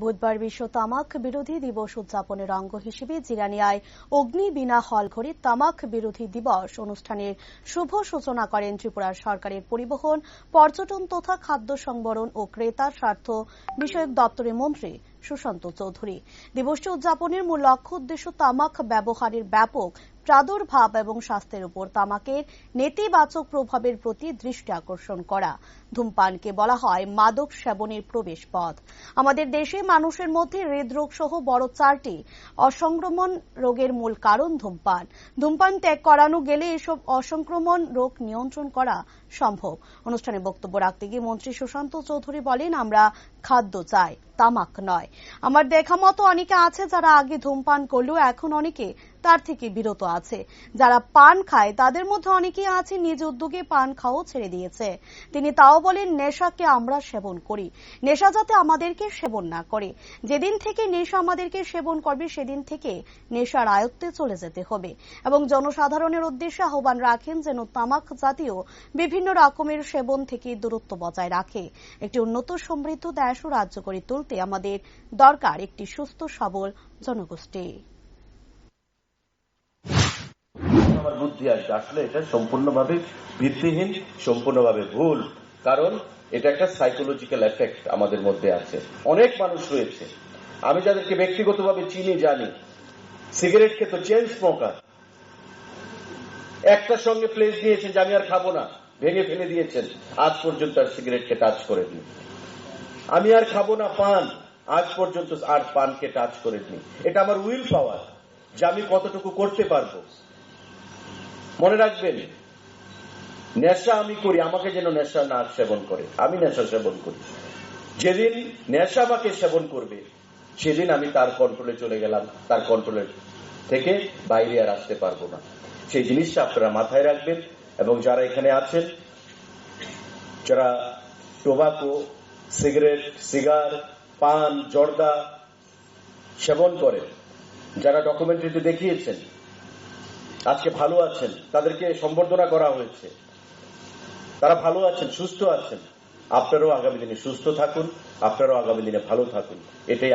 বুধবার বিশ্ব তামাক বিরোধী দিবস উদযাপনের অঙ্গ হিসেবে জিরানিয়ায় অগ্নিবীণা হলঘরে তামাক বিরোধী দিবস অনুষ্ঠানের শুভ সূচনা করেন ত্রিপুরা সরকারের পরিবহন, পর্যটন তথা খাদ্য সংবরণ ও ক্রেতা স্বার্থ বিষয়ক দপ্তরের মন্ত্রী সুশান্ত চৌধুরী। দিবসটি উদযাপনের মূল লক্ষ্য উদ্দেশ্য তামাক ব্যবহারের ব্যাপক প্রাদুর্ভাব এবং স্বাস্থ্যের উপর তামাকের নেতিবাচক প্রভাবের প্রতি দৃষ্টি আকর্ষণ করা। ধূমপানকে বলা হয় মাদক সেবনের প্রবেশ পথ। আমাদের দেশে মানুষের মধ্যে হৃদরোগ সহ বড় 4টি অসংক্রমণ রোগের মূল কারণ ধূমপান। ধূমপান ত্যাগ করানো গেলে এসব অসংক্রমণ রোগ নিয়ন্ত্রণ করা সম্ভব। অনুষ্ঠানে বক্তব্য রাখতে গিয়ে মন্ত্রী সুশান্ত চৌধুরী বলেন, আমরা খাদ্য চাই, তামাক নয়। আমার দেখা মতো অনেকে আছে যারা আগে ধূমপান করলেও এখন অনেকে তার থেকে বিরত আছে। যারা পান খায় তাদের মধ্যে অনেকেই আছে নিজ উদ্যোগে পান খাওয়া ছেড়ে দিয়েছে। তিনি তাও বলেন, নেশাকে আমরা সেবন করি, নেশা যাতে আমাদেরকে সেবন না করে। যেদিন থেকে নেশা আমাদেরকে সেবন করবে সেদিন থেকে নেশার আয়ত্তে চলে যেতে হবে এবং জনসাধারণের উদ্দেশ্যে আহ্বান রাখেন যেন তামাক জাতীয় বিভিন্ন রকমের সেবন থেকে দূরত্ব বজায় রাখে। একটি উন্নত সমৃদ্ধ দেশ ও রাজ্য করে তুলতে আমাদের দরকার একটি সুস্থ সবল জনগোষ্ঠী। আমার বুদ্ধি আসবে, আসলে এটা সম্পূর্ণভাবে ভিত্তিহীন, সম্পূর্ণভাবে ভুল। কারণ এটা একটা সাইকোলজিক্যাল এফেক্ট আমাদের মধ্যে আছে। অনেক মানুষ রয়েছে, আমি যাদেরকে ব্যক্তিগতভাবে চিনি জানি, সিগারেট খেত, চেইন স্মোকার, একটার সঙ্গে প্লেস দিয়েছেন যে আমি আর খাবো না, ভেঙে ফেলে দিয়েছেন, আজ পর্যন্ত আর সিগারেটকে টাচ করেনি। আমি আর খাবো না পান, আজ পর্যন্ত আর পানকে টাচ করেনি। এটা আমার উইল পাওয়ার, যে আমি কতটুকু করতে পারবো। মনে রাখবেন, নেশা আমি করি, আমাকে যেন নেশা না সেবন করে। আমি নেশা সেবন করি, যেদিন নেশা আমাকে সেবন করবে সেদিন আমি তার কন্ট্রোলে চলে গেলাম, তার কন্ট্রোলের থেকে বাইরে আর আসতে পারবো না। সেই জিনিসটা আপনারা মাথায় রাখবেন। এবং যারা এখানে আছেন, যারা টোবাকো, সিগারেট, সিগার, পান, জর্দা সেবন করেন, যারা ডকুমেন্টারিতে দেখিয়েছেন আজকে ভালো আছেন, তাদেরকে সম্বর্ধনা করা হয়েছে, তারা ভালো আছেন, সুস্থ আছেন। আপনারাও আগামী দিনে সুস্থ থাকুন, আপনারাও আগামী দিনে ভালো থাকুন। এটাই